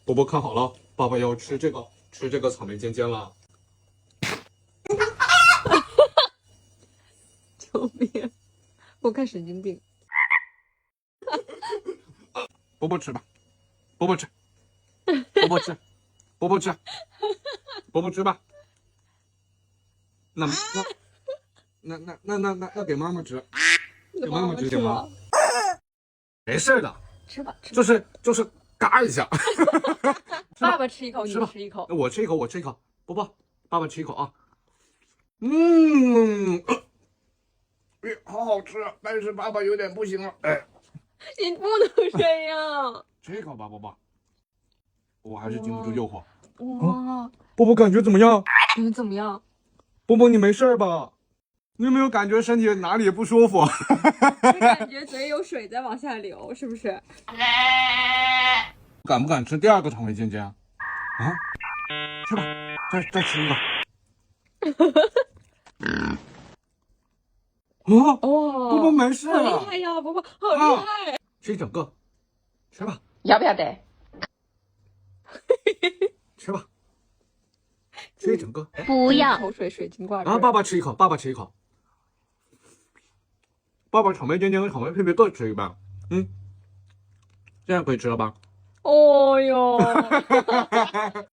波波看好了，爸爸要吃这个草莓尖尖了。救命！我看神经病。波波吃吧，波波吃，波波吃，波波吃，波波吃吧。那给妈妈吃，给妈妈吃行吗？没事的，吃吧，吃吧。就是嘎一下。爸爸吃一口，你吃吧吃一口。我吃一口，我吃一口。波波，爸爸吃一口啊。好好吃，但是爸爸有点不行了。哎，你不能这样。吃一口吧，波波。我还是经不住诱惑。哇，波波感觉怎么样？感觉怎么样？波波，你没事吧？你有没有感觉身体哪里不舒服？就感觉嘴有水在往下流，是不是？敢不敢吃第二个草莓尖尖？啊，吃吧，再吃一个。哇，波波没事好厉了，害呀，波波好厉害！吃一整个，吃吧，要不要得？吃吧，吃一整个。不要。口水水晶挂。然后爸爸吃一口，爸爸吃一口。爸爸草莓尖尖跟草莓片片各吃一半。这样可以吃了吧？哦哟。